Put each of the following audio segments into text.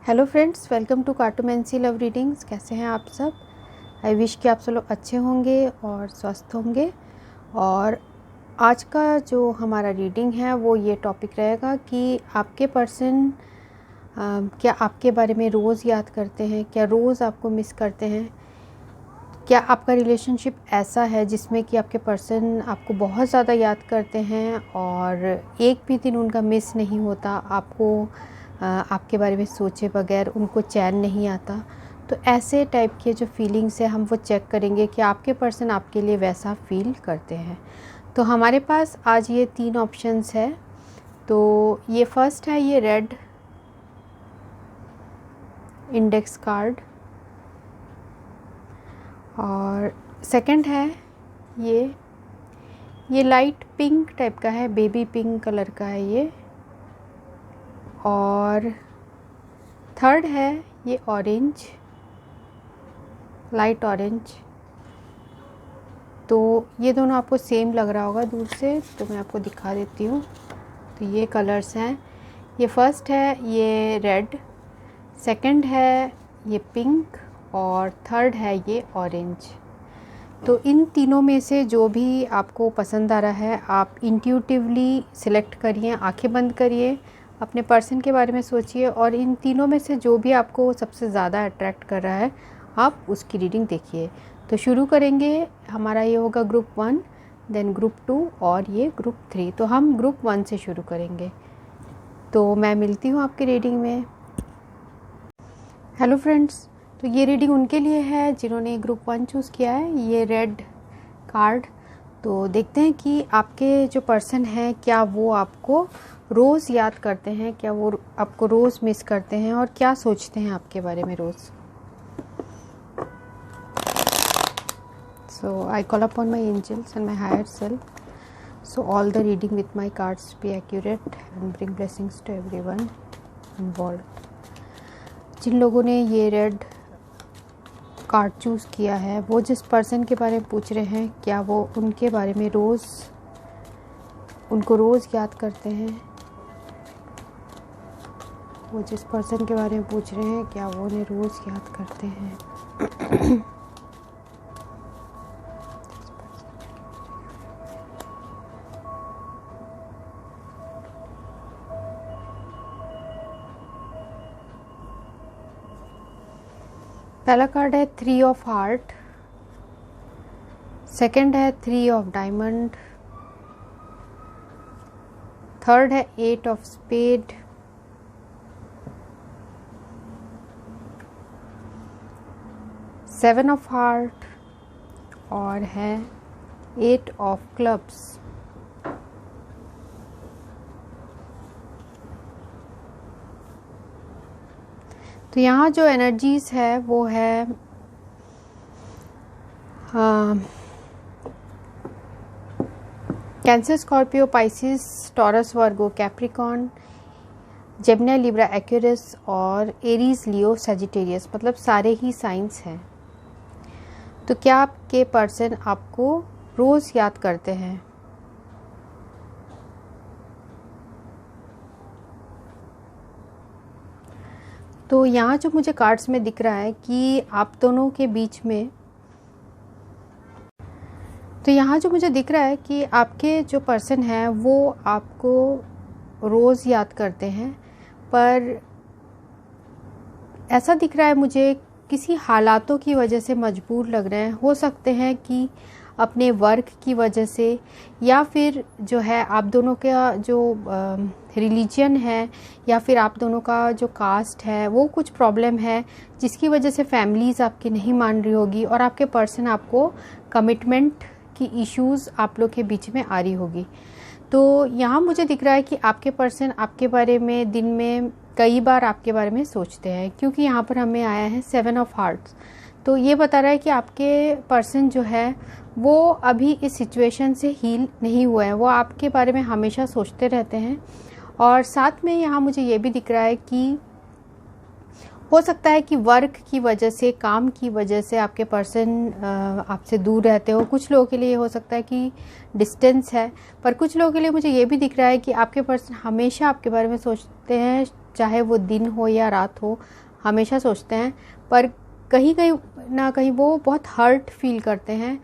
Hello friends, welcome to cartomancy love readings. कैसे हैं आप सब? आई विश कि आप सब लोग अच्छे होंगे और स्वस्थ होंगे। और आज का जो हमारा रीडिंग है वो ये टॉपिक रहेगा कि आपके पर्सन क्या आपके बारे में रोज़ याद करते हैं, क्या रोज़ आपको मिस करते हैं, क्या आपका रिलेशनशिप ऐसा है जिसमें कि आपके पर्सन आपको बहुत ज़्यादा याद करते हैं और एक भी दिन उनका मिस नहीं होता, आपको आपके बारे में सोचे बगैर उनको चैन नहीं आता। तो ऐसे टाइप के जो फीलिंग्स है हम वो चेक करेंगे कि आपके पर्सन आपके लिए वैसा फील करते हैं। तो हमारे पास आज ये 3 ऑप्शंस है। तो ये फर्स्ट है ये रेड इंडेक्स कार्ड, और सेकंड है ये लाइट पिंक टाइप का है, बेबी पिंक कलर का है ये, और थर्ड है ये ऑरेंज, लाइट ऑरेंज। तो ये दोनों आपको सेम लग रहा होगा दूर से, तो मैं आपको दिखा देती हूँ। तो ये कलर्स हैं, ये फर्स्ट है ये रेड, सेकंड है ये पिंक, और थर्ड है ये ऑरेंज। तो इन तीनों में से जो भी आपको पसंद आ रहा है आप इंट्यूटिवली सिलेक्ट करिए, आंखें बंद करिए, अपने पर्सन के बारे में सोचिए और इन तीनों में से जो भी आपको सबसे ज़्यादा अट्रैक्ट कर रहा है आप उसकी रीडिंग देखिए। तो शुरू करेंगे, हमारा ये होगा ग्रुप 1, देन ग्रुप 2 और ये ग्रुप 3। तो हम ग्रुप 1 से शुरू करेंगे। तो मैं मिलती हूँ आपकी रीडिंग में। हेलो फ्रेंड्स, तो ये रीडिंग उनके लिए है जिन्होंने ग्रुप 1 चूज़ किया है, ये रेड कार्ड। तो देखते हैं कि आपके जो पर्सन हैं क्या वो आपको रोज़ याद करते हैं, क्या वो आपको रोज़ मिस करते हैं और क्या सोचते हैं आपके बारे में रोज़। So I call upon my angels and my higher self, so all the reading with my cards be accurate and bring blessings to everyone involved. जिन लोगों ने ये रेड कार्ड चूज़ किया है वो जिस पर्सन के बारे में पूछ रहे हैं क्या वो उनके बारे में उनको रोज़ याद करते हैं। वो जिस पर्सन के बारे में पूछ रहे हैं क्या वो उन्हें रोज़ याद करते हैं। पहला कार्ड है 3 ऑफ हार्ट, सेकंड है 3 ऑफ डायमंड, थर्ड है 8 ऑफ स्पेड, 7 ऑफ हार्ट और है 8 ऑफ क्लब्स। तो यहाँ जो एनर्जीज है वो है कैंसर, स्कॉर्पियो, पाइसिस, टॉरस, वर्गो, कैप्रिकॉन, जेमिनी, लिब्रा, एक्वेरियस और एरीज, लियो, सजिटेरियस, मतलब सारे ही साइंस हैं। तो क्या आपके पर्सन आपको रोज़ याद करते हैं? तो यहाँ जो मुझे कार्ड्स में दिख रहा है कि आप दोनों के बीच में, तो यहाँ जो मुझे दिख रहा है कि आपके जो पर्सन है वो आपको रोज़ याद करते हैं, पर ऐसा दिख रहा है मुझे किसी हालातों की वजह से मजबूर लग रहे हैं। हो सकते हैं कि अपने वर्क की वजह से, या फिर जो है आप दोनों का जो रिलीजन है या फिर आप दोनों का जो कास्ट है वो कुछ प्रॉब्लम है जिसकी वजह से फैमिलीज़ आपकी नहीं मान रही होगी और आपके पर्सन आपको कमिटमेंट की इश्यूज़ आप लोग के बीच में आ रही होगी। तो यहाँ मुझे दिख रहा है कि आपके पर्सन आपके बारे में दिन में कई बार आपके बारे में सोचते हैं, क्योंकि यहाँ पर हमें आया है 7 ऑफ हार्ट्स। तो ये बता रहा है कि आपके पर्सन जो है वो अभी इस सिचुएशन से हील नहीं हुआ है, वो आपके बारे में हमेशा सोचते रहते हैं। और साथ में यहाँ मुझे ये भी दिख रहा है कि हो सकता है कि वर्क की वजह से, काम की वजह से आपके पर्सन आपसे दूर रहते हो। कुछ लोगों के लिए हो सकता है कि डिस्टेंस है, पर कुछ लोगों के लिए मुझे ये भी दिख रहा है कि आपके पर्सन हमेशा आपके बारे में सोचते हैं चाहे वो दिन हो या रात हो, हमेशा सोचते हैं, पर कहीं कहीं ना कहीं वो बहुत हर्ट फील करते हैं।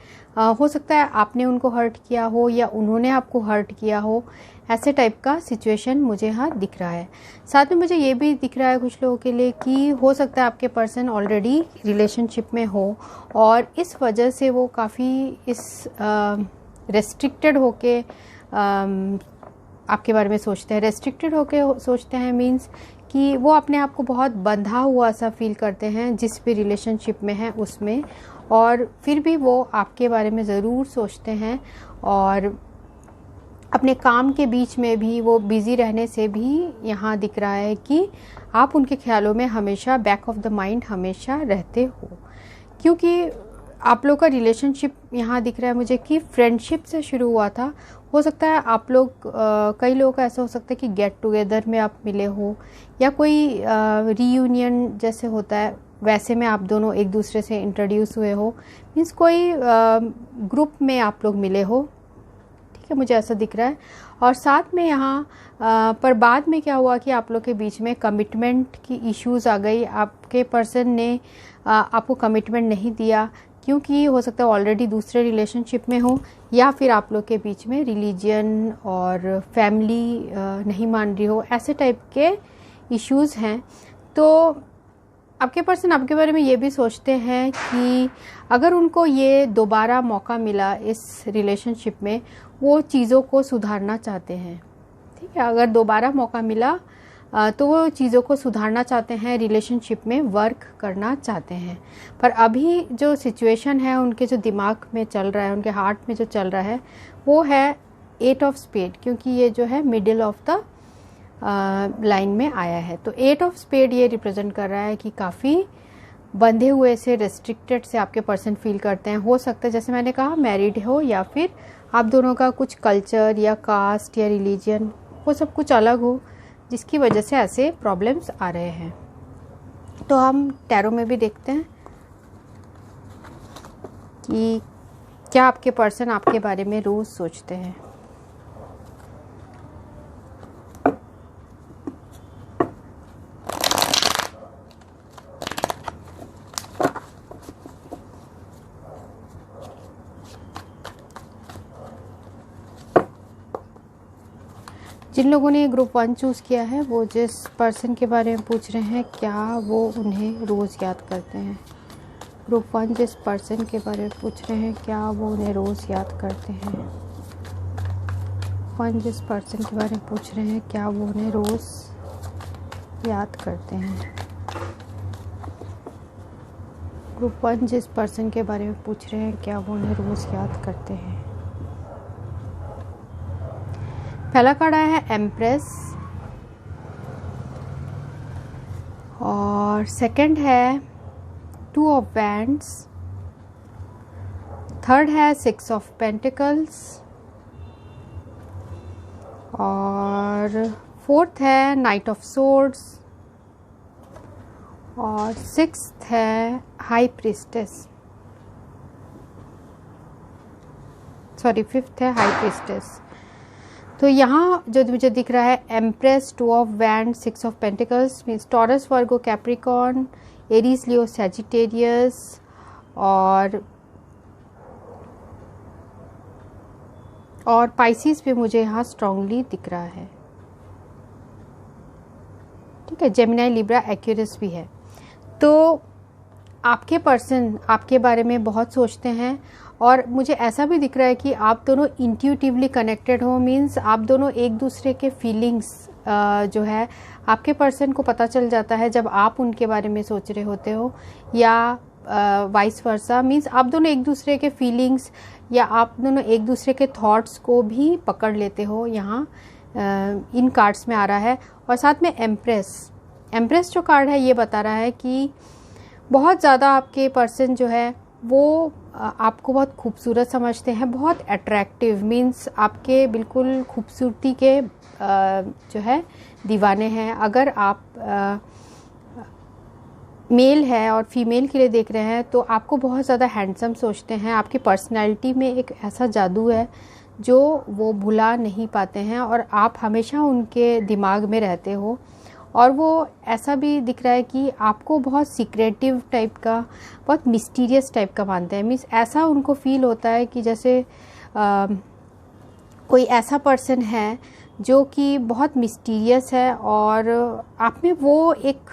हो सकता है आपने उनको हर्ट किया हो या उन्होंने आपको हर्ट किया हो, ऐसे टाइप का सिचुएशन मुझे यहाँ दिख रहा है। साथ में मुझे ये भी दिख रहा है कुछ लोगों के लिए कि हो सकता है आपके पर्सन ऑलरेडी रिलेशनशिप में हो और इस वजह से वो काफ़ी इस रेस्ट्रिक्टेड होके आपके बारे में सोचते हैं। रेस्ट्रिक्टेड होके सोचते हैं मीन्स कि वो अपने आप को बहुत बंधा हुआ सा फील करते हैं जिस भी रिलेशनशिप में है उसमें, और फिर भी वो आपके बारे में ज़रूर सोचते हैं। और अपने काम के बीच में भी वो बिज़ी रहने से भी यहाँ दिख रहा है कि आप उनके ख्यालों में हमेशा बैक ऑफ द माइंड हमेशा रहते हो, क्योंकि आप लोग का रिलेशनशिप यहाँ दिख रहा है मुझे कि फ्रेंडशिप से शुरू हुआ था। हो सकता है आप लोग कई लोगों का ऐसा हो सकता है कि गेट टुगेदर में आप मिले हो या कोई रीयूनियन जैसे होता है वैसे में आप दोनों एक दूसरे से इंट्रोड्यूस हुए हो, मीन्स कोई ग्रुप में आप लोग मिले हो, ठीक है, मुझे ऐसा दिख रहा है। और साथ में यहाँ पर बाद में क्या हुआ कि आप लोग के बीच में कमिटमेंट की इश्यूज आ गई। आपके पर्सन ने आपको कमिटमेंट नहीं दिया क्योंकि हो सकता है ऑलरेडी दूसरे रिलेशनशिप में हो, या फिर आप लोग के बीच में रिलीजन और फैमिली नहीं मान रही हो, ऐसे टाइप के इश्यूज हैं। तो आपके पर्सन आपके बारे में ये भी सोचते हैं कि अगर उनको ये दोबारा मौका मिला इस रिलेशनशिप में, वो चीज़ों को सुधारना चाहते हैं, ठीक है। अगर दोबारा मौका मिला तो वो चीज़ों को सुधारना चाहते हैं, रिलेशनशिप में वर्क करना चाहते हैं। पर अभी जो सिचुएशन है उनके जो दिमाग में चल रहा है, उनके हार्ट में जो चल रहा है वो है 8 ऑफ स्पेड, क्योंकि ये जो है मिडिल ऑफ द लाइन में आया है। तो 8 ऑफ स्पेड ये रिप्रेजेंट कर रहा है कि काफ़ी बंधे हुए से, रेस्ट्रिक्टेड से आपके पर्सन फील करते हैं। हो सकता है जैसे मैंने कहा मैरिड हो या फिर आप दोनों का कुछ कल्चर या कास्ट या रिलीजन वो सब कुछ अलग हो, जिसकी वजह से ऐसे प्रॉब्लम्स आ रहे हैं। तो हम टैरो में भी देखते हैं कि क्या आपके पर्सन आपके बारे में रोज़ सोचते हैं। जिन लोगों ने ग्रुप 1 चूज़ किया है वो जिस पर्सन के बारे में पूछ रहे हैं क्या वो उन्हें रोज़ याद करते हैं। ग्रुप 1 जिस पर्सन के बारे में पूछ रहे हैं क्या वो उन्हें रोज़ याद करते हैं। 1 जिस पर्सन के बारे में पूछ रहे हैं क्या वो उन्हें रोज़ याद करते हैं। ग्रुप 1 जिस पर्सन के बारे में पूछ रहे हैं क्या वो उन्हें रोज़ याद करते हैं। पहला कार्ड आया है एम्प्रेस और सेकंड है 2 ऑफ वैंड्स, थर्ड है 6 ऑफ पेंटिकल्स और फोर्थ है नाइट ऑफ सोर्ड्स और 6th है हाई प्रीस्टेस, सॉरी 5th है हाई प्रीस्टेस। तो यहाँ जो मुझे दिख रहा है empress, 2 of wand, 6 of pentacles means taurus, Virgo, Capricorn, Aries, Leo, Sagittarius और पाइसिस पे मुझे यहाँ स्ट्रांगली दिख रहा है, ठीक है। जेमिनाई, लिब्रा, एक्वेरियस भी है। तो आपके पर्सन आपके बारे में बहुत सोचते हैं और मुझे ऐसा भी दिख रहा है कि आप दोनों इंट्यूटिवली कनेक्टेड हो, मीन्स आप दोनों एक दूसरे के फीलिंग्स जो है आपके पर्सन को पता चल जाता है जब आप उनके बारे में सोच रहे होते हो, या वाइस वर्सा, मीन्स आप दोनों एक दूसरे के फीलिंग्स या आप दोनों एक दूसरे के थॉट्स को भी पकड़ लेते हो, यहाँ इन कार्ड्स में आ रहा है। और साथ में एम्प्रेस जो कार्ड है ये बता रहा है कि बहुत ज़्यादा आपके पर्सन जो है वो आपको बहुत खूबसूरत समझते हैं, बहुत अट्रैक्टिव, मीन्स आपके बिल्कुल खूबसूरती के जो है दीवाने हैं। अगर आप मेल है और फीमेल के लिए देख रहे हैं तो आपको बहुत ज़्यादा हैंडसम सोचते हैं। आपकी पर्सनैलिटी में एक ऐसा जादू है जो वो भुला नहीं पाते हैं और आप हमेशा उनके दिमाग में रहते हो। और वो ऐसा भी दिख रहा है कि आपको बहुत सीक्रेटिव टाइप का, बहुत मिस्टीरियस टाइप का मानते हैं। मीन्स ऐसा उनको फील होता है कि जैसे कोई ऐसा पर्सन है जो कि बहुत मिस्टीरियस है और आप में वो एक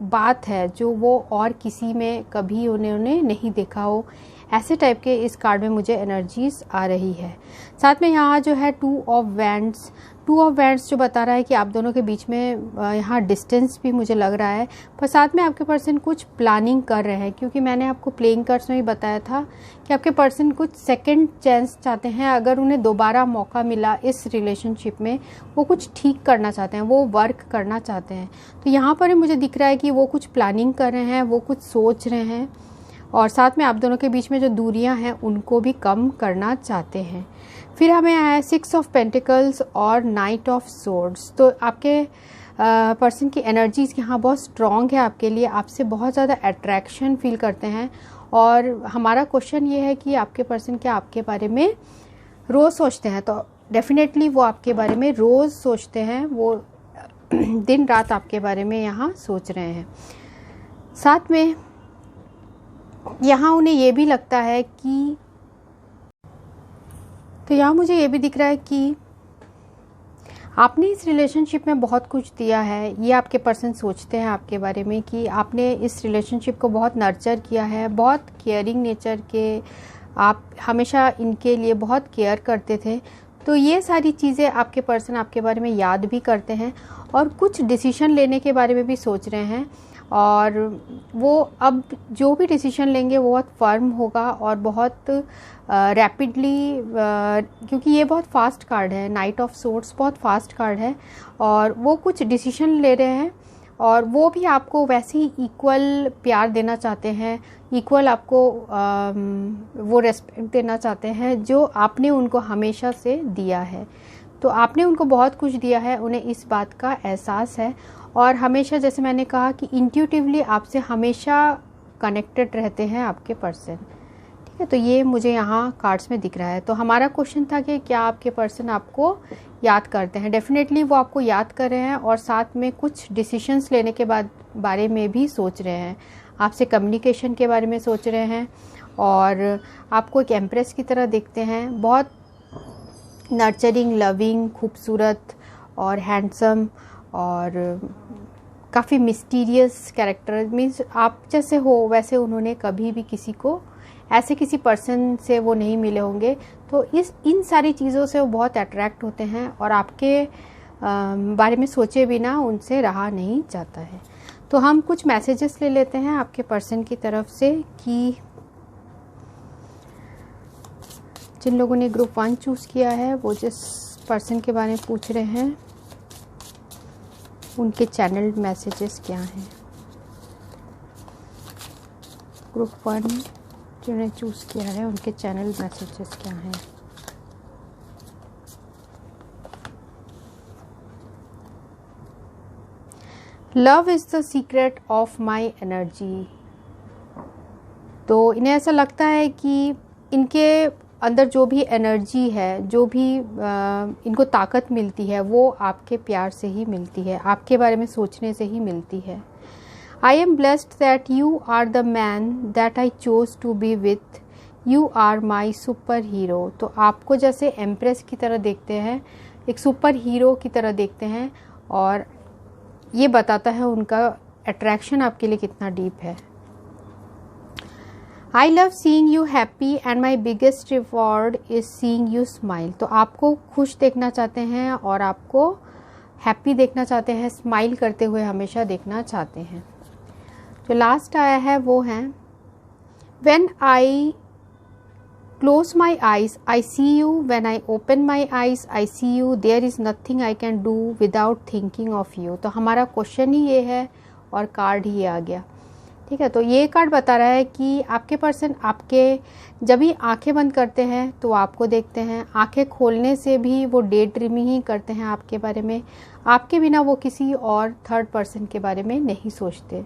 बात है जो वो और किसी में कभी उन्होंने नहीं देखा हो। ऐसे टाइप के इस कार्ड में मुझे एनर्जीज आ रही है। साथ में यहाँ जो है 2 ऑफ वैंड्स जो बता रहा है कि आप दोनों के बीच में यहाँ डिस्टेंस भी मुझे लग रहा है, पर साथ में आपके पर्सन कुछ प्लानिंग कर रहे हैं, क्योंकि मैंने आपको प्लेइंग कार्ड्स में भी बताया था कि आपके पर्सन कुछ सेकंड चांस चाहते हैं। अगर उन्हें दोबारा मौका मिला इस रिलेशनशिप में, वो कुछ ठीक करना चाहते हैं, वो वर्क करना चाहते हैं। तो यहाँ पर मुझे दिख रहा है कि वो कुछ प्लानिंग कर रहे हैं, वो कुछ सोच रहे हैं, और साथ में आप दोनों के बीच में जो दूरियां हैं उनको भी कम करना चाहते हैं। फिर हमें आया है 6 ऑफ पेंटिकल्स और नाइट ऑफ सोर्ड्स। तो आपके पर्सन की एनर्जीज यहाँ बहुत स्ट्रॉन्ग है आपके लिए, आपसे बहुत ज़्यादा अट्रैक्शन फील करते हैं। और हमारा क्वेश्चन ये है कि आपके पर्सन क्या आपके बारे में रोज़ सोचते हैं? तो डेफिनेटली वो आपके बारे में रोज़ सोचते हैं, वो दिन रात आपके बारे में यहाँ सोच रहे हैं। साथ में यहाँ उन्हें ये भी लगता है कि, तो यहाँ मुझे ये भी दिख रहा है कि आपने इस रिलेशनशिप में बहुत कुछ दिया है। ये आपके पर्सन सोचते हैं आपके बारे में कि आपने इस रिलेशनशिप को बहुत नर्चर किया है, बहुत केयरिंग नेचर के, आप हमेशा इनके लिए बहुत केयर करते थे। तो ये सारी चीज़ें आपके पर्सन आपके बारे में याद भी करते हैं और कुछ डिसीजन लेने के बारे में भी सोच रहे हैं। और वो अब जो भी डिसीजन लेंगे वो बहुत फर्म होगा और बहुत रैपिडली, क्योंकि ये बहुत फास्ट कार्ड है, नाइट ऑफ सोर्ड्स बहुत फास्ट कार्ड है, और वो कुछ डिसीजन ले रहे हैं और वो भी आपको वैसे ही इक्वल प्यार देना चाहते हैं, इक्वल आपको वो रेस्पेक्ट देना चाहते हैं जो आपने उनको हमेशा से दिया है। तो आपने उनको बहुत कुछ दिया है, उन्हें इस बात का एहसास है, और हमेशा जैसे मैंने कहा कि इंट्यूटिवली आपसे हमेशा कनेक्टेड रहते हैं आपके पर्सन। ठीक है, तो ये मुझे यहाँ कार्ड्स में दिख रहा है। तो हमारा क्वेश्चन था कि क्या आपके पर्सन आपको याद करते हैं? डेफिनेटली वो आपको याद कर रहे हैं और साथ में कुछ डिसीजंस लेने के बारे में भी सोच रहे हैं, आपसे कम्युनिकेशन के बारे में सोच रहे हैं, और आपको एक एम्प्रेस की तरह देखते हैं, बहुत नर्चरिंग, लविंग, खूबसूरत और हैंडसम और काफ़ी मिस्टीरियस कैरेक्टर। मीन्स आप जैसे हो वैसे उन्होंने कभी भी किसी को, ऐसे किसी पर्सन से वो नहीं मिले होंगे। तो इन सारी चीज़ों से वो बहुत अट्रैक्ट होते हैं और आपके बारे में सोचे बिना उनसे रहा नहीं जाता है। तो हम कुछ मैसेजेस ले लेते हैं आपके पर्सन की तरफ से कि जिन लोगों ने ग्रुप 1 चूज़ किया है वो जिस पर्सन के बारे में पूछ रहे हैं उनके चैनल मैसेजेस क्या हैं। ग्रुप 1 जिन्होंने चूज़ किया है उनके चैनल मैसेजेस क्या हैं। Love is the secret of my energy. तो इन्हें ऐसा लगता है कि इनके अंदर जो भी एनर्जी है, जो भी इनको ताकत मिलती है, वो आपके प्यार से ही मिलती है, आपके बारे में सोचने से ही मिलती है। I am blessed that you are the man that I chose to be with, you are my superhero. तो आपको जैसे एम्प्रेस की तरह देखते हैं, एक सुपर हीरो की तरह देखते हैं, और ये बताता है उनका अट्रैक्शन आपके लिए कितना डीप है। I love seeing you happy and my biggest reward is seeing you smile। तो आपको खुश देखना चाहते हैं और आपको हैप्पी देखना चाहते हैं, स्माइल करते हुए हमेशा देखना चाहते हैं। जो लास्ट आया है वो है When I close my eyes, I see you. When I open my eyes, I see you. There is nothing I can do without thinking of you। तो हमारा क्वेश्चन ही ये है और कार्ड ही आ गया। ठीक है, तो ये कार्ड बता रहा है कि आपके पर्सन आपके जब भी आंखें बंद करते हैं तो आपको देखते हैं, आंखें खोलने से भी वो डे ड्रीमिंग ही करते हैं आपके बारे में, आपके बिना वो किसी और थर्ड पर्सन के बारे में नहीं सोचते।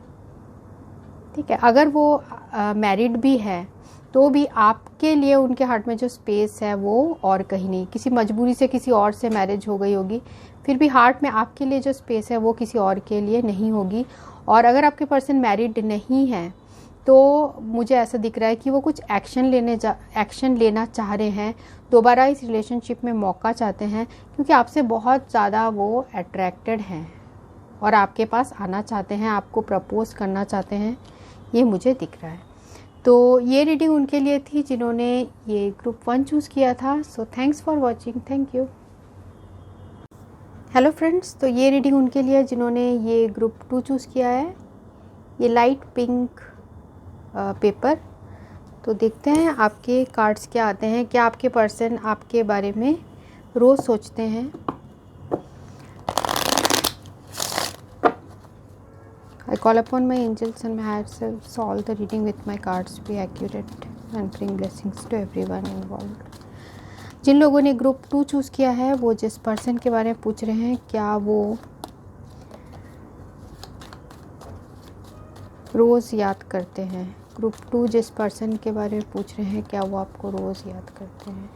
ठीक है, अगर वो मैरिड भी है तो भी आपके लिए उनके हार्ट में जो स्पेस है वो और कहीं नहीं, किसी मजबूरी से किसी और से मैरिज हो गई होगी, फिर भी हार्ट में आपके लिए जो स्पेस है वो किसी और के लिए नहीं होगी। और अगर आपके पर्सन मैरिड नहीं है तो मुझे ऐसा दिख रहा है कि वो कुछ एक्शन लेना चाह रहे हैं, दोबारा इस रिलेशनशिप में मौका चाहते हैं, क्योंकि आपसे बहुत ज़्यादा वो अट्रैक्टेड हैं और आपके पास आना चाहते हैं, आपको प्रपोज करना चाहते हैं, ये मुझे दिख रहा है। तो ये रीडिंग उनके लिए थी जिन्होंने ये ग्रुप 1 चूज़ किया था। So thanks for watching, thank you. Hello friends, तो ये रीडिंग उनके लिए जिन्होंने ये ग्रुप 2 चूज़ किया है। ये लाइट पिंक पेपर। तो देखते हैं आपके कार्ड्स क्या आते हैं। क्या आपके पर्सन आपके बारे में रोज़ सोचते हैं? I call upon my angels and my higher self, solve the reading with my cards, be accurate and bring blessings to everyone involved. जिन लोगों ने ग्रुप 2 चूज़ किया है वो जिस पर्सन के बारे में पूछ रहे हैं, क्या वो रोज़ याद करते हैं? ग्रुप 2 जिस पर्सन के बारे में पूछ रहे हैं, क्या वो आपको रोज़ याद करते हैं?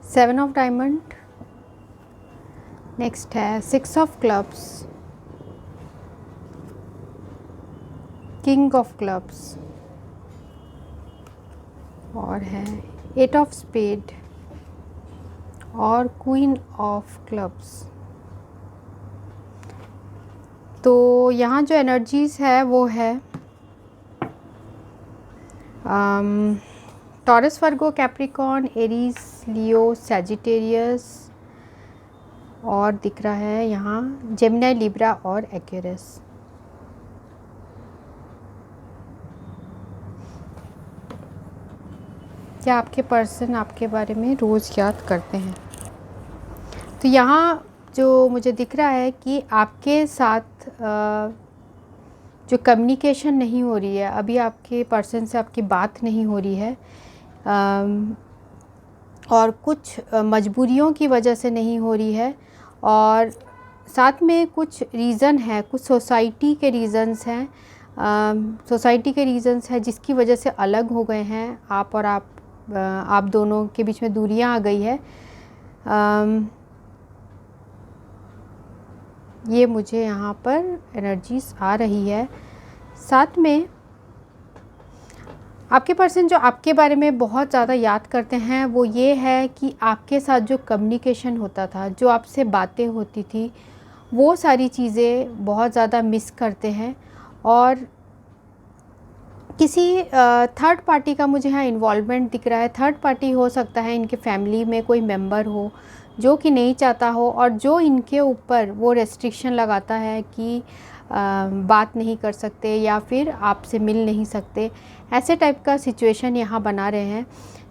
सेवन ऑफ डायमंड, नेक्स्ट है 6 of clubs, king of clubs और है 8 ऑफ स्पेड और क्वीन ऑफ क्लब्स। तो यहाँ जो एनर्जीज़ है वो है टॉरस, वर्गो, कैप्रिकॉर्न, एरीज, लियो, सैजिटेरियस और दिख रहा है यहाँ जेमिनी, लिब्रा और एक्वेरियस। क्या आपके पर्सन आपके बारे में रोज़ याद करते हैं? तो यहाँ जो मुझे दिख रहा है कि आपके साथ जो कम्युनिकेशन नहीं हो रही है, अभी आपके पर्सन से आपकी बात नहीं हो रही है और कुछ मजबूरियों की वजह से नहीं हो रही है, और साथ में कुछ रीज़न है, कुछ सोसाइटी के रीज़न्स हैं, जिसकी वजह से अलग हो गए हैं आप, और आप दोनों के बीच में दूरियां आ गई है। ये मुझे यहाँ पर एनर्जीज आ रही है। साथ में आपके पर्सन जो आपके बारे में बहुत ज़्यादा याद करते हैं वो ये है कि आपके साथ जो कम्युनिकेशन होता था, जो आपसे बातें होती थी, वो सारी चीज़ें बहुत ज़्यादा मिस करते हैं। और किसी थर्ड पार्टी का मुझे यहाँ इन्वॉल्वमेंट दिख रहा है। थर्ड पार्टी हो सकता है इनके फैमिली में कोई मेंबर हो जो कि नहीं चाहता हो और जो इनके ऊपर वो रेस्ट्रिक्शन लगाता है कि बात नहीं कर सकते या फिर आपसे मिल नहीं सकते, ऐसे टाइप का सिचुएशन यहाँ बना रहे हैं।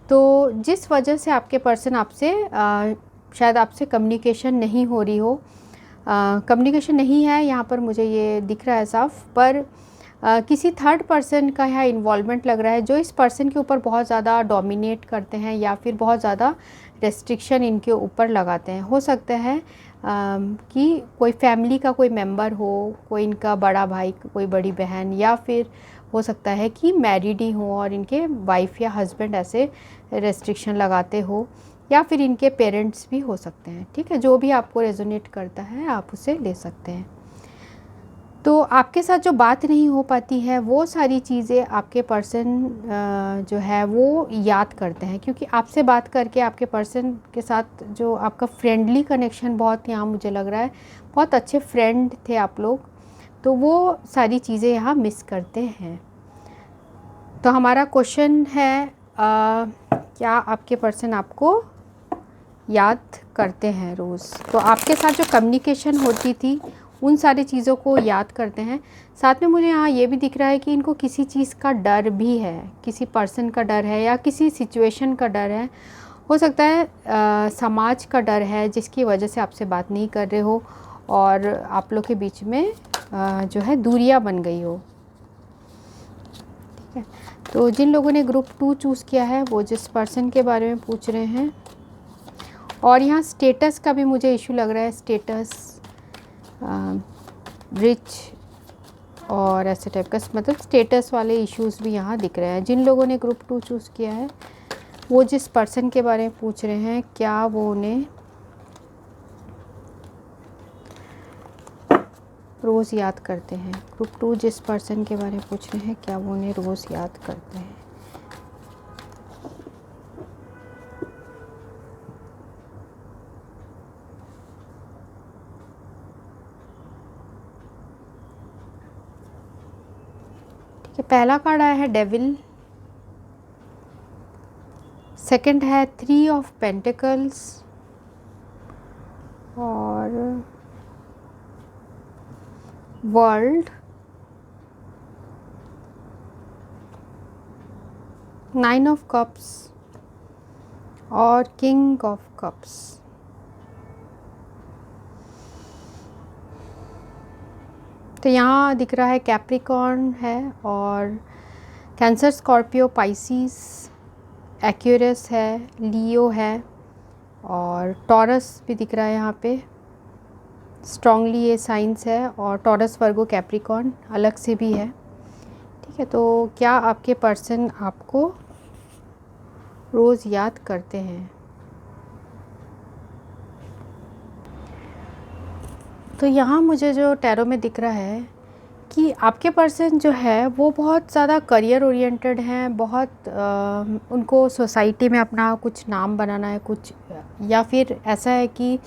तो जिस वजह से आपके पर्सन आपसे शायद आपसे कम्युनिकेशन नहीं हो रही हो, कम्युनिकेशन नहीं है यहाँ पर, मुझे ये दिख रहा है साफ, पर किसी थर्ड पर्सन का यहाँ इन्वॉल्वमेंट लग रहा है जो इस पर्सन के ऊपर बहुत ज़्यादा डोमिनेट करते हैं या फिर बहुत ज़्यादा रेस्ट्रिक्शन इनके ऊपर लगाते हैं। हो सकता है कि कोई फैमिली का कोई मेंबर हो, कोई इनका बड़ा भाई, कोई बड़ी बहन, या फिर हो सकता है कि मैरिड ही हो और इनके वाइफ या हस्बैंड ऐसे रेस्ट्रिक्शन लगाते हो, या फिर इनके पेरेंट्स भी हो सकते हैं। ठीक है, जो भी आपको रेजोनेट करता है आप उसे ले सकते हैं। तो आपके साथ जो बात नहीं हो पाती है वो सारी चीज़ें आपके पर्सन जो है वो याद करते हैं, क्योंकि आपसे बात करके आपके पर्सन के साथ जो आपका फ्रेंडली कनेक्शन बहुत यहाँ मुझे लग रहा है, बहुत अच्छे फ्रेंड थे आप लोग, तो वो सारी चीज़ें यहाँ मिस करते हैं। तो हमारा क्वेश्चन है क्या आपके पर्सन आपको याद करते हैं रोज़? तो आपके साथ जो कम्युनिकेशन होती थी उन सारी चीज़ों को याद करते हैं। साथ में मुझे यहाँ ये भी दिख रहा है कि इनको किसी चीज़ का डर भी है, किसी पर्सन का डर है या किसी सिचुएशन का डर है। हो सकता है समाज का डर है जिसकी वजह से आपसे बात नहीं कर रहे हो और आप लोग के बीच में जो है दूरियां बन गई हो। ठीक है, तो जिन लोगों ने ग्रुप 2 चूज़ किया है वो जिस पर्सन के बारे में पूछ रहे हैं और यहाँ स्टेटस का भी मुझे इशू लग रहा है, स्टेटस, रिच और ऐसे टाइप का, मतलब स्टेटस वाले इश्यूज़ भी यहाँ दिख रहे हैं। जिन लोगों ने ग्रुप 2 चूज़ किया है वो जिस पर्सन के बारे में पूछ रहे हैं, क्या वो उन्हें रोज़ याद करते हैं। ग्रुप 2 जिस पर्सन के बारे में पूछ रहे हैं, क्या वो उन्हें रोज़ याद करते हैं। ठीक है, पहला कार्ड आया है डेविल, सेकंड है 3 ऑफ पेंटिकल्स और वर्ल्ड, 9 ऑफ कप्स और किंग ऑफ कप्स। तो यहाँ दिख रहा है कैप्रिकॉर्न है और कैंसर, स्कॉर्पियो, पाइसिस, एक्यूरस है, लियो है और टॉरस भी दिख रहा है यहाँ पे। स्ट्रॉन्गली ये साइंस है और टॉरस, वर्गो, कैप्रिकॉर्न अलग से भी है। ठीक है, तो क्या आपके पर्सन आपको रोज़ याद करते हैं? तो यहाँ मुझे जो टैरो में दिख रहा है कि आपके पर्सन जो है वो बहुत ज़्यादा करियर ओरिएंटेड हैं, बहुत उनको सोसाइटी में अपना कुछ नाम बनाना है, कुछ, या फिर ऐसा है कि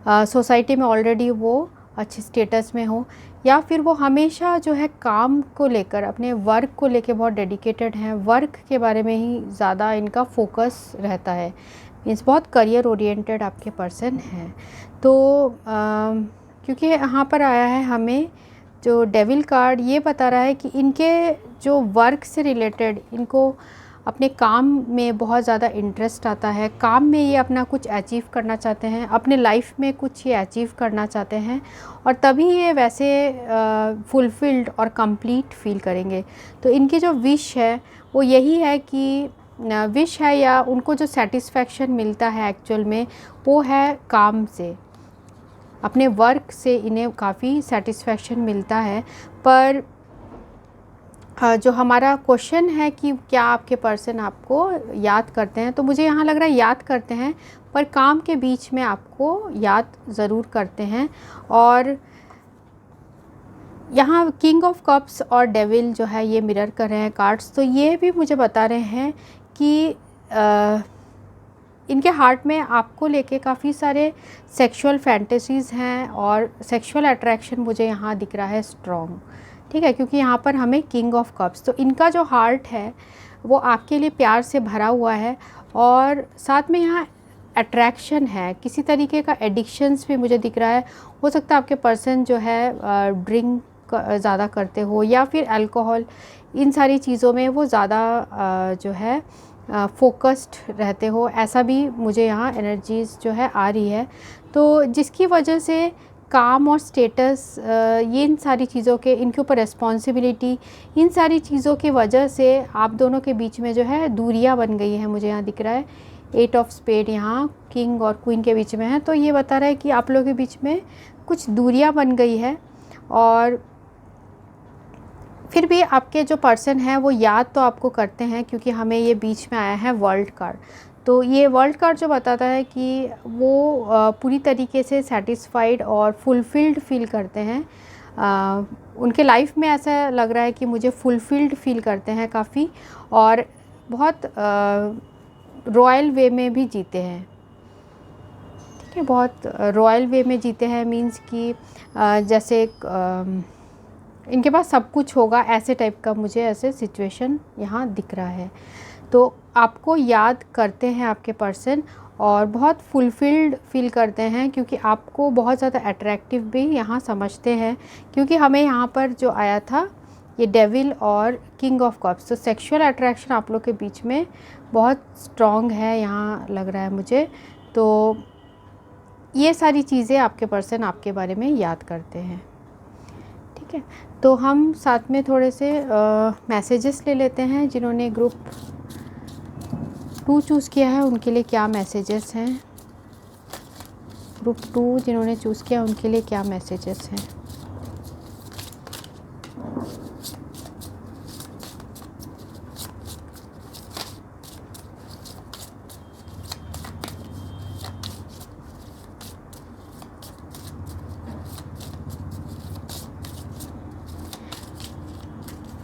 सोसाइटी में ऑलरेडी वो अच्छे स्टेटस में हो, या फिर वो हमेशा जो है काम को लेकर, अपने वर्क को लेकर बहुत डेडिकेटेड हैं, वर्क के बारे में ही ज़्यादा इनका फोकस रहता है। मीन्स बहुत करियर ओरिएंटेड आपके पर्सन हैं। तो क्योंकि यहाँ पर आया है हमें जो डेविल कार्ड, ये बता रहा है कि इनके जो वर्क से रिलेटेड, इनको अपने काम में बहुत ज़्यादा इंटरेस्ट आता है, काम में ये अपना कुछ अचीव करना चाहते हैं, अपने लाइफ में कुछ ये अचीव करना चाहते हैं और तभी ये वैसे फुलफिल्ड और कंप्लीट फील करेंगे। तो इनकी जो विश है वो यही है कि विश है या उनको जो सेटिस्फैक्शन मिलता है एक्चुअल में वो है काम से, अपने वर्क से इन्हें काफ़ी सेटिस्फैक्शन मिलता है। पर जो हमारा क्वेश्चन है कि क्या आपके पर्सन आपको याद करते हैं, तो मुझे यहाँ लग रहा है याद करते हैं, पर काम के बीच में आपको याद ज़रूर करते हैं। और यहाँ किंग ऑफ कप्स और डेविल जो है ये मिरर कर रहे हैं कार्ड्स, तो ये भी मुझे बता रहे हैं कि इनके हार्ट में आपको लेके काफ़ी सारे सेक्सुअल फैंटेसीज़ हैं और सेक्सुअल अट्रैक्शन मुझे यहाँ दिख रहा है स्ट्रॉन्ग। ठीक है, क्योंकि यहाँ पर हमें किंग ऑफ कप्स, तो इनका जो हार्ट है वो आपके लिए प्यार से भरा हुआ है और साथ में यहाँ अट्रैक्शन है, किसी तरीके का एडिक्शंस भी मुझे दिख रहा है। हो सकता है आपके पर्सन जो है ड्रिंक ज़्यादा करते हो या फिर अल्कोहल, इन सारी चीज़ों में वो ज़्यादा जो है फोकस्ड रहते हो, ऐसा भी मुझे यहाँ एनर्जीज़ जो है आ रही है। तो जिसकी वजह से काम और स्टेटस, ये इन सारी चीज़ों के, इनके ऊपर रिस्पॉन्सिबिलिटी, इन सारी चीज़ों की वजह से आप दोनों के बीच में जो है दूरियां बन गई हैं। मुझे यहाँ दिख रहा है 8 ऑफ स्पेड यहाँ किंग और क्वीन के बीच में है, तो ये बता रहा है कि आप लोगों के बीच में कुछ दूरियां बन गई है। और फिर भी आपके जो पर्सन है वो याद तो आपको करते हैं, क्योंकि हमें ये बीच में आया है वर्ल्ड कार्ड। तो ये वर्ल्ड कार्ड जो बताता है कि वो पूरी तरीके से सेटिस्फाइड और फुलफिल्ड फील करते हैं। उनके लाइफ में ऐसा लग रहा है कि मुझे फुलफिल्ड फील करते हैं काफ़ी, और बहुत रॉयल वे में भी जीते हैं। ठीक है, बहुत रॉयल वे में जीते हैं, मीन्स कि जैसे इनके पास सब कुछ होगा, ऐसे टाइप का मुझे ऐसे सिचुएशन यहाँ दिख रहा है। तो आपको याद करते हैं आपके पर्सन और बहुत फुलफिल्ड फील करते हैं, क्योंकि आपको बहुत ज़्यादा अट्रैक्टिव भी यहाँ समझते हैं। क्योंकि हमें यहाँ पर जो आया था ये डेविल और किंग ऑफ कप्स, तो सेक्सुअल अट्रैक्शन आप लोग के बीच में बहुत स्ट्रॉन्ग है यहाँ लग रहा है मुझे। तो ये सारी चीज़ें आपके पर्सन आपके बारे में याद करते हैं। ठीक है, तो हम साथ में थोड़े से मैसेजेस ले लेते हैं। जिन्होंने ग्रुप 2 चूज़ किया है उनके लिए क्या मैसेजेस हैं। ग्रुप 2 जिन्होंने चूज़ किया उनके लिए क्या मैसेजेस हैं।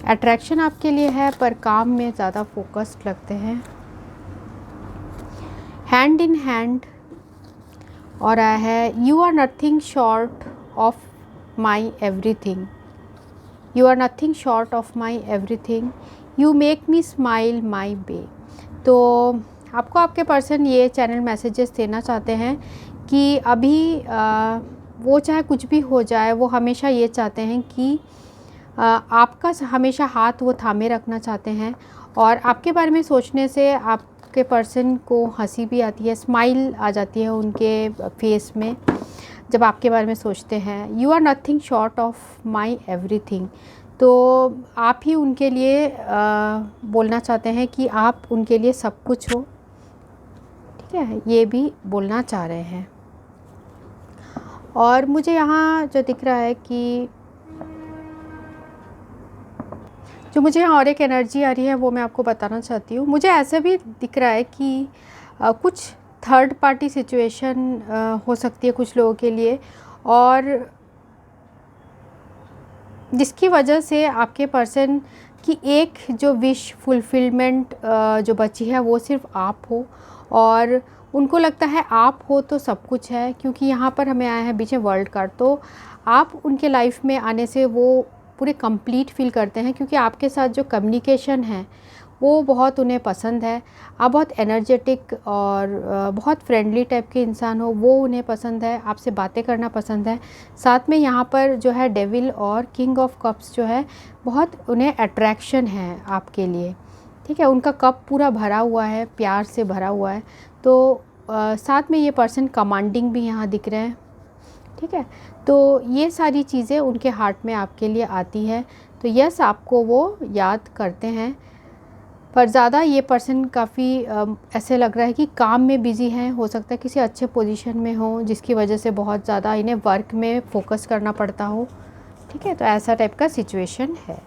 अट्रैक्शन आपके लिए है पर काम में ज़्यादा फोकस्ड लगते हैं। हैंड इन हैंड और आया है you are nothing short of my everything, you are nothing short of my everything, you make me smile my way. तो आपको आपके पर्सन ये चैनल मैसेजेस देना चाहते हैं कि अभी वो चाहे कुछ भी हो जाए, वो हमेशा ये चाहते हैं कि आपका हमेशा हाथ वो थामे रखना चाहते हैं और आपके बारे में सोचने से आपके पर्सन को हंसी भी आती है, स्माइल आ जाती है उनके फेस में जब आपके बारे में सोचते हैं। You are nothing short of my everything, तो आप ही उनके लिए बोलना चाहते हैं कि आप उनके लिए सब कुछ हो, ठीक है, ये भी बोलना चाह रहे हैं। और मुझे यहाँ जो दिख रहा है कि जो मुझे यहाँ और एक एनर्जी आ रही है वो मैं आपको बताना चाहती हूँ। मुझे ऐसे भी दिख रहा है कि कुछ थर्ड पार्टी सिचुएशन हो सकती है कुछ लोगों के लिए, और जिसकी वजह से आपके पर्सन की एक जो विश फुलफिलमेंट जो बची है वो सिर्फ आप हो, और उनको लगता है आप हो तो सब कुछ है, क्योंकि यहाँ पर हमें आया है बीच में वर्ल्ड कार्ड। तो आप उनके लाइफ में आने से वो पूरे कंप्लीट फील करते हैं, क्योंकि आपके साथ जो कम्युनिकेशन है वो बहुत उन्हें पसंद है। आप बहुत एनर्जेटिक और बहुत फ्रेंडली टाइप के इंसान हो, वो उन्हें पसंद है, आपसे बातें करना पसंद है। साथ में यहाँ पर जो है डेविल और किंग ऑफ कप्स जो है बहुत उन्हें अट्रैक्शन है आपके लिए, ठीक है, उनका कप पूरा भरा हुआ है, प्यार से भरा हुआ है। तो साथ में ये पर्सन कमांडिंग भी यहाँ दिख रहे हैं, ठीक है। तो ये सारी चीज़ें उनके हार्ट में आपके लिए आती है। तो यस, आपको वो याद करते हैं, पर ज़्यादा ये पर्सन काफ़ी ऐसे लग रहा है कि काम में बिज़ी हैं। हो सकता है किसी अच्छे पोजीशन में हो जिसकी वजह से बहुत ज़्यादा इन्हें वर्क में फ़ोकस करना पड़ता हो, ठीक है। तो ऐसा टाइप का सिचुएशन है।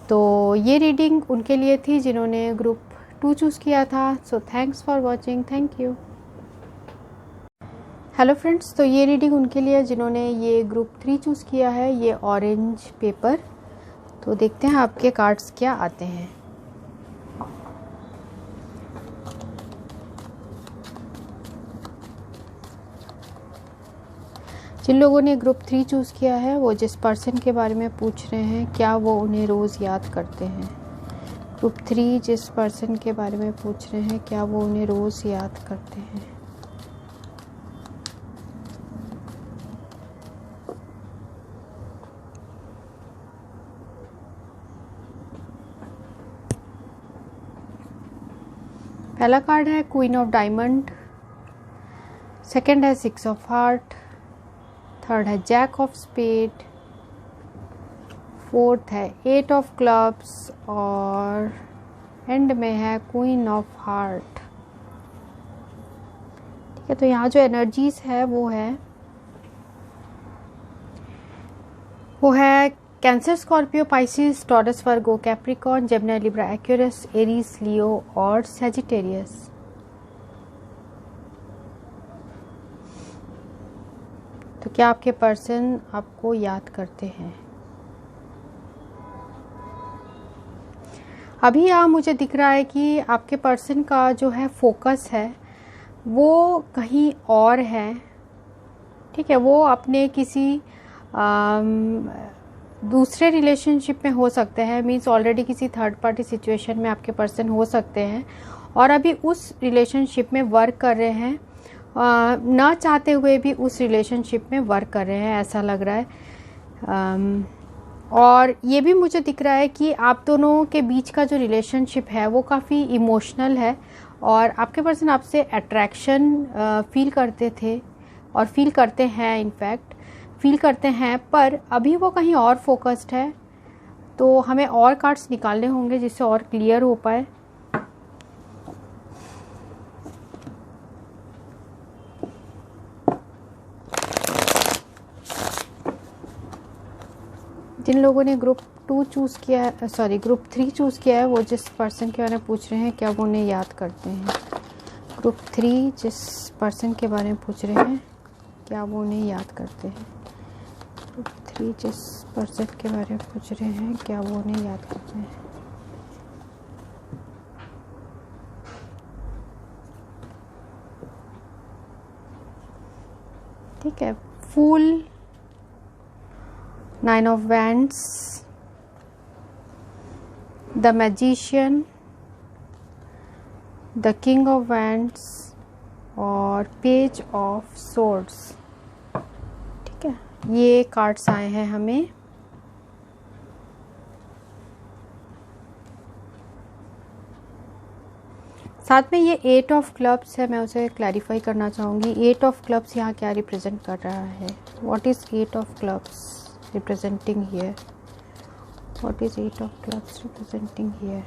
तो ये रीडिंग उनके लिए थी जिन्होंने ग्रुप 2 चूज़ किया था। So thanks for watching, thank you. Hello friends, तो ये रीडिंग उनके लिए जिन्होंने ये ग्रुप 3 चूज़ किया है, ये ऑरेंज पेपर। तो देखते हैं आपके कार्ड्स क्या आते हैं। जिन लोगों ने ग्रुप 3 चूज़ किया है वो जिस पर्सन के बारे में पूछ रहे हैं, क्या वो उन्हें रोज़ याद करते हैं। ग्रुप 3 जिस पर्सन के बारे में पूछ रहे हैं, क्या वो उन्हें रोज़ याद करते हैं। पहला कार्ड है क्वीन ऑफ डायमंड, सेकंड है 6 ऑफ हार्ट, थर्ड है जैक ऑफ स्पेड, फोर्थ है 8 ऑफ क्लब्स और एंड में है क्वीन ऑफ हार्ट, ठीक है। तो यहाँ जो एनर्जीज है वो है Cancer, Scorpio, Pisces, Taurus, Virgo, Capricorn, Gemini, Libra, Aquarius, Aries, Leo और सैजिटेरियस। तो क्या आपके पर्सन आपको याद करते हैं। अभी यहाँ मुझे दिख रहा है कि आपके पर्सन का जो है फोकस है वो कहीं और है, ठीक है। वो अपने किसी दूसरे रिलेशनशिप में हो सकते हैं, मीन्स ऑलरेडी किसी थर्ड पार्टी सिचुएशन में आपके पर्सन हो सकते हैं और अभी उस रिलेशनशिप में वर्क कर रहे हैं, ना चाहते हुए भी उस रिलेशनशिप में वर्क कर रहे हैं, ऐसा लग रहा है। और ये भी मुझे दिख रहा है कि आप दोनों के बीच का जो रिलेशनशिप है वो काफ़ी इमोशनल है और आपके पर्सन आपसे अट्रैक्शन फील करते थे और फील करते हैं, इनफैक्ट फील करते हैं, पर अभी वो कहीं और फोकस्ड है। तो हमें और कार्ड्स निकालने होंगे जिससे और क्लियर हो पाए। जिन लोगों ने ग्रुप 2 चूज़ किया है, सॉरी ग्रुप 3 चूज़ किया है, वो जिस पर्सन के बारे में पूछ रहे हैं क्या वो उन्हें याद करते हैं? ग्रुप 3 जिस पर्सन के बारे में पूछ रहे हैं क्या वो उन्हें याद करते हैं? ग्रुप 3 जिस पर्सन के बारे में पूछ रहे हैं क्या वो उन्हें याद करते हैं? ठीक है, फूल, 9 of wands, the magician, the king of wands और पेज ऑफ सोर्ड्स। ठीक है, ये कार्ड्स आए हैं हमें। साथ में ये 8 ऑफ क्लब्स है, मैं उसे क्लैरिफाई करना चाहूँगी। 8 ऑफ क्लब्स यहाँ क्या रिप्रेजेंट कर रहा है? What is 8 of clubs representing here? What is 8 of clubs representing here?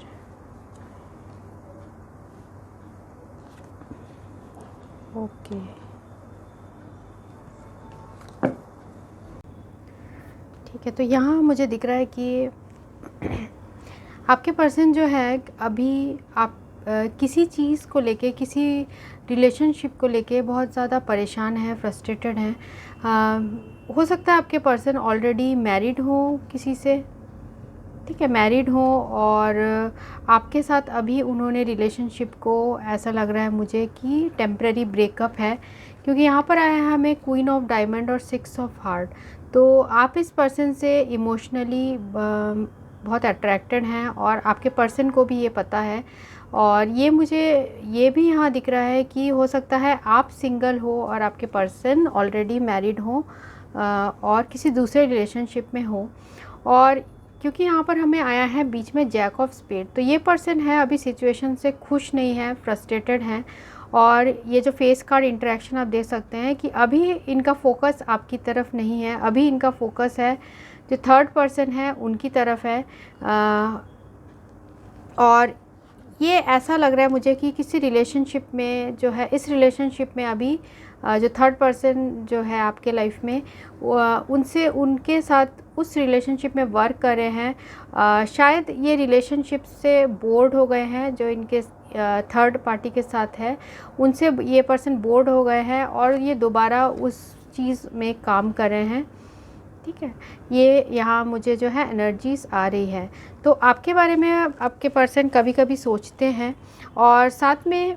Okay, ठीक है, तो यहाँ मुझे दिख रहा है कि आपके पर्सन जो है अभी आप किसी चीज़ को लेके, किसी रिलेशनशिप को लेके बहुत ज़्यादा परेशान है, फ्रस्ट्रेटेड हैं। हो सकता है आपके पर्सन ऑलरेडी मैरिड हो किसी से, ठीक है, मैरिड हो, और आपके साथ अभी उन्होंने रिलेशनशिप को, ऐसा लग रहा है मुझे कि टेम्पररी ब्रेकअप है, क्योंकि यहाँ पर आया है हमें क्वीन ऑफ डायमंड और 6 ऑफ हार्ट। तो आप इस पर्सन से इमोशनली बहुत अट्रैक्टेड हैं और आपके पर्सन को भी ये पता है। और ये मुझे ये भी यहाँ दिख रहा है कि हो सकता है आप सिंगल हो और आपके पर्सन ऑलरेडी मैरिड हो और किसी दूसरे रिलेशनशिप में हो। और क्योंकि यहाँ पर हमें आया है बीच में जैक ऑफ स्पेड, तो ये पर्सन है अभी सिचुएशन से खुश नहीं है, फ्रस्ट्रेटेड हैं। और ये जो फेस कार्ड इंटरेक्शन आप देख सकते हैं कि अभी इनका फोकस आपकी तरफ नहीं है, अभी इनका फोकस है जो थर्ड पर्सन है उनकी तरफ है। और ये ऐसा लग रहा है मुझे कि किसी रिलेशनशिप में जो है, इस रिलेशनशिप में अभी जो थर्ड पर्सन जो है आपके लाइफ में, उनसे, उनके साथ उस रिलेशनशिप में वर्क कर रहे हैं। शायद ये रिलेशनशिप से बोर्ड हो गए हैं, जो इनके थर्ड पार्टी के साथ है उनसे ये पर्सन बोर्ड हो गए हैं और ये दोबारा उस चीज़ में काम कर रहे हैं। ठीक है, ये यहाँ मुझे जो है एनर्जीज आ रही है। तो आपके बारे में आपके पर्सन कभी कभी सोचते हैं। और साथ में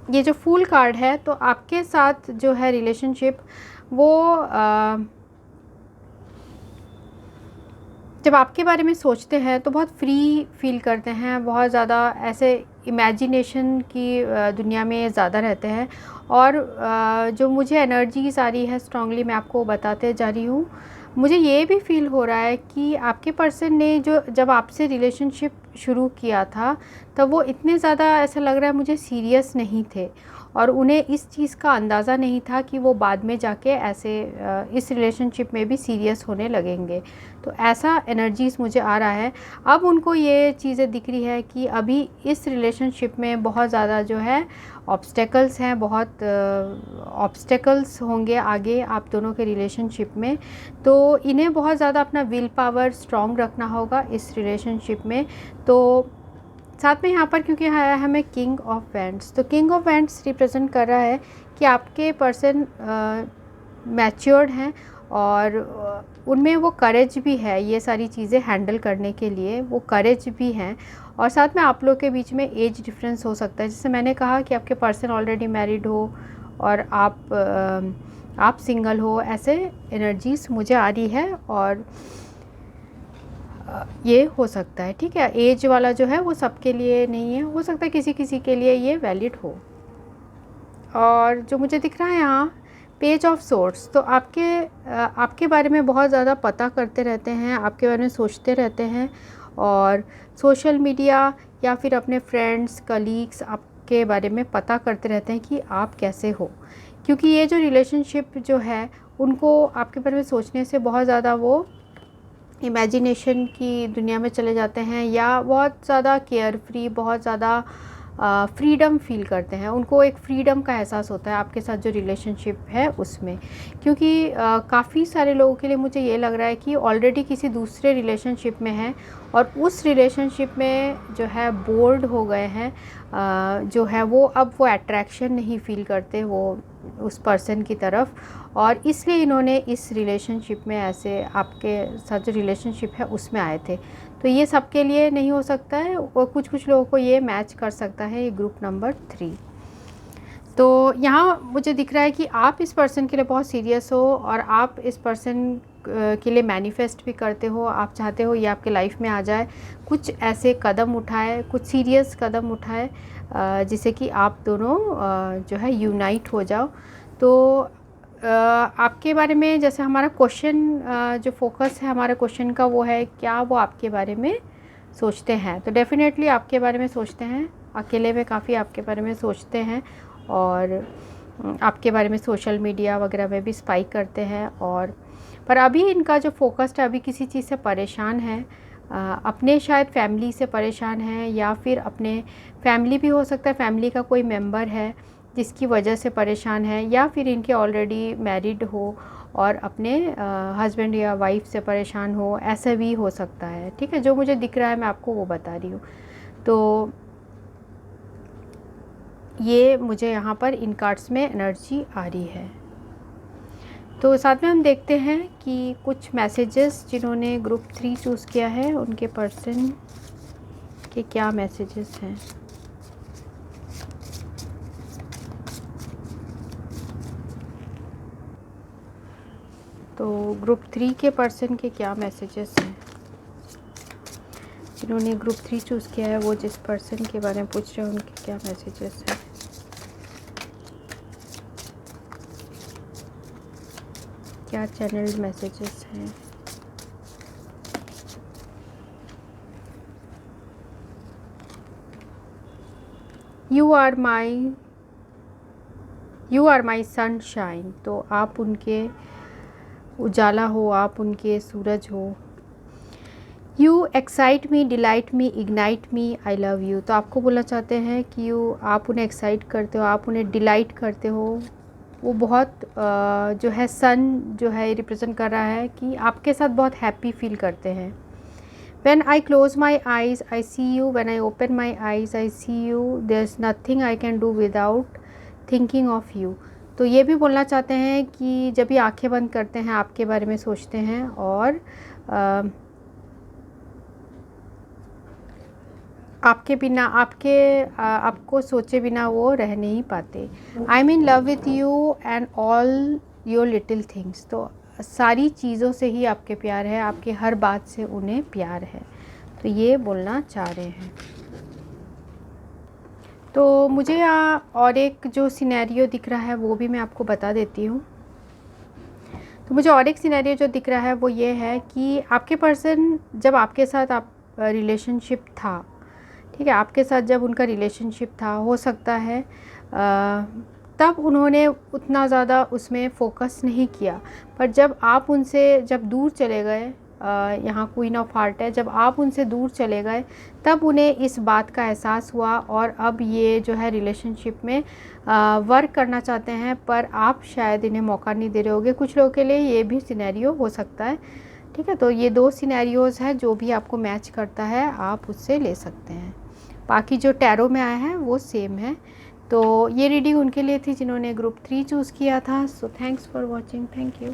ये जो फूल कार्ड है, तो आपके साथ जो है रिलेशनशिप वो जब आपके बारे में सोचते हैं तो बहुत फ्री फील करते हैं, बहुत ज़्यादा ऐसे इमेजिनेशन की दुनिया में ज़्यादा रहते हैं। और जो मुझे एनर्जीज आ रही है स्ट्रांगली, मैं आपको बताते जा रही हूँ। मुझे ये भी फील हो रहा है कि आपके पर्सन ने जो जब आपसे रिलेशनशिप शुरू किया था तब वो इतने ज़्यादा, ऐसा लग रहा है मुझे, सीरियस नहीं थे और उन्हें इस चीज़ का अंदाज़ा नहीं था कि वो बाद में जाके ऐसे इस रिलेशनशिप में भी सीरियस होने लगेंगे। तो ऐसा एनर्जीज़ मुझे आ रहा है। अब उनको ये चीज़ें दिख रही है कि अभी इस रिलेशनशिप में बहुत ज़्यादा जो है ऑब्स्टेकल्स हैं, बहुत ऑब्स्टेकल्स होंगे आगे आप दोनों के रिलेशनशिप में। तो इन्हें बहुत ज़्यादा अपना विल पावर स्ट्रॉन्ग रखना होगा इस रिलेशनशिप में। तो साथ में यहाँ पर क्योंकि आया है हमें किंग ऑफ वैंड्स, तो किंग ऑफ वैंड्स रिप्रेजेंट कर रहा है कि आपके पर्सन मैच्योर्ड हैं और उनमें वो करेज भी है, ये सारी चीज़ें हैंडल करने के लिए वो करेज भी हैं। और साथ में आप लोग के बीच में एज डिफरेंस हो सकता है, जैसे मैंने कहा कि आपके पर्सन ऑलरेडी मैरिड हो और आप सिंगल हो, ऐसे एनर्जीज मुझे आ रही है। और ये हो सकता है, ठीक है, एज वाला जो है वो सबके लिए नहीं है, हो सकता है किसी किसी के लिए ये वैलिड हो। और जो मुझे दिख रहा है यहाँ पेज ऑफ सोर्ड्स, तो आपके बारे में बहुत ज़्यादा पता करते रहते हैं, आपके बारे में सोचते रहते हैं और सोशल मीडिया या फिर अपने फ्रेंड्स, कलीग्स आपके बारे में पता करते रहते हैं कि आप कैसे हो। क्योंकि ये जो रिलेशनशिप जो है उनको आपके बारे में सोचने से बहुत ज़्यादा वो इमेजिनेशन की दुनिया में चले जाते हैं या बहुत ज़्यादा केयर फ्री, बहुत ज़्यादा फ्रीडम फील करते हैं, उनको एक फ्रीडम का एहसास होता है आपके साथ जो रिलेशनशिप है उसमें। क्योंकि काफ़ी सारे लोगों के लिए मुझे ये लग रहा है कि ऑलरेडी किसी दूसरे रिलेशनशिप में हैं और उस रिलेशनशिप में जो है बोर्ड हो गए हैं, जो है वो अब वो अट्रैक्शन नहीं फील करते वो उस पर्सन की तरफ, और इसलिए इन्होंने इस रिलेशनशिप में ऐसे आपके साथ जो रिलेशनशिप है उसमें आए थे। तो ये सबके लिए नहीं हो सकता है, और कुछ कुछ लोगों को ये मैच कर सकता है, ये ग्रुप नंबर 3। तो यहाँ मुझे दिख रहा है कि आप इस पर्सन के लिए बहुत सीरियस हो और आप इस पर्सन के लिए मैनिफेस्ट भी करते हो, आप चाहते हो ये आपके लाइफ में आ जाए, कुछ ऐसे कदम उठाए, कुछ सीरियस कदम उठाए जिससे कि आप दोनों जो है यूनाइट हो जाओ। तो आपके बारे में, जैसे हमारा क्वेश्चन जो फोकस है हमारे क्वेश्चन का वो है, क्या वो आपके बारे में सोचते हैं? तो डेफिनेटली आपके बारे में सोचते हैं, अकेले में काफ़ी आपके बारे में सोचते हैं, और आपके बारे में सोशल मीडिया वगैरह में भी स्पाइक करते हैं। और पर अभी इनका जो फोकस है, अभी किसी चीज़ से परेशान है, अपने शायद फैमिली से परेशान है, या फिर अपने फैमिली भी हो सकता है, फैमिली का कोई मेंबर है जिसकी वजह से परेशान है, या फिर इनके ऑलरेडी मैरिड हो और अपने हस्बैंड या वाइफ से परेशान हो, ऐसा भी हो सकता है। ठीक है, जो मुझे दिख रहा है मैं आपको वो बता रही हूँ। तो ये मुझे यहाँ पर इन कार्ड्स में एनर्जी आ रही है। तो साथ में हम देखते हैं कि कुछ मैसेजेस जिन्होंने ग्रुप 3 चूज़ किया है उनके पर्सन के क्या मैसेजेस हैं। तो ग्रुप 3 के पर्सन के क्या मैसेजेस हैं, जिन्होंने ग्रुप 3 चूज़ किया है वो जिस पर्सन के बारे में पूछ रहे हैं उनके क्या मैसेजेस हैं। क्या चैनल्ड मैसेजेस हैं। You are my sunshine. तो आप उनके उजाला हो, आप उनके सूरज हो। You excite me, delight me, ignite me, I love you. तो आपको बोलना चाहते हैं कि आप उन्हें एक्साइट करते हो, आप उन्हें डिलाइट करते हो। वो बहुत जो है सन जो है रिप्रेजेंट कर रहा है कि आपके साथ बहुत हैप्पी फील करते हैं। When I close my eyes, I see you. When I open my eyes, I see you. There's nothing I can do without thinking of you. तो ये भी बोलना चाहते हैं कि जब ये आंखें बंद करते हैं आपके बारे में सोचते हैं, और आपके बिना आपको सोचे बिना वो रह नहीं पाते। I am in love with you and all your little things. तो सारी चीज़ों से ही आपके प्यार है, आपके हर बात से उन्हें प्यार है। तो ये बोलना चाह रहे हैं। तो मुझे यहाँ और एक जो सिनेरियो दिख रहा है वो भी मैं आपको बता देती हूँ। तो मुझे और एक सिनेरियो जो दिख रहा है वो ये है कि आपके पर्सन जब आपके साथ रिलेशनशिप था, ठीक है, आपके साथ जब उनका रिलेशनशिप था, हो सकता है तब उन्होंने उतना ज़्यादा उसमें फोकस नहीं किया। पर जब आप उनसे जब दूर चले गए, यहाँ क्वीन ऑफ हार्ट है, जब आप उनसे दूर चले गए तब उन्हें इस बात का एहसास हुआ, और अब ये जो है रिलेशनशिप में वर्क करना चाहते हैं, पर आप शायद इन्हें मौका नहीं दे रहे होगे। कुछ लोगों के लिए ये भी सिनेरियो हो सकता है। ठीक है, तो ये 2 सिनेरियोज़ हैं, जो भी आपको मैच करता है आप उससे ले सकते हैं। बाकी जो टैरो में आया है वो सेम है। तो ये रीडिंग उनके लिए थी जिन्होंने ग्रुप 3 चूज़ किया था। So thanks for watching, thank you.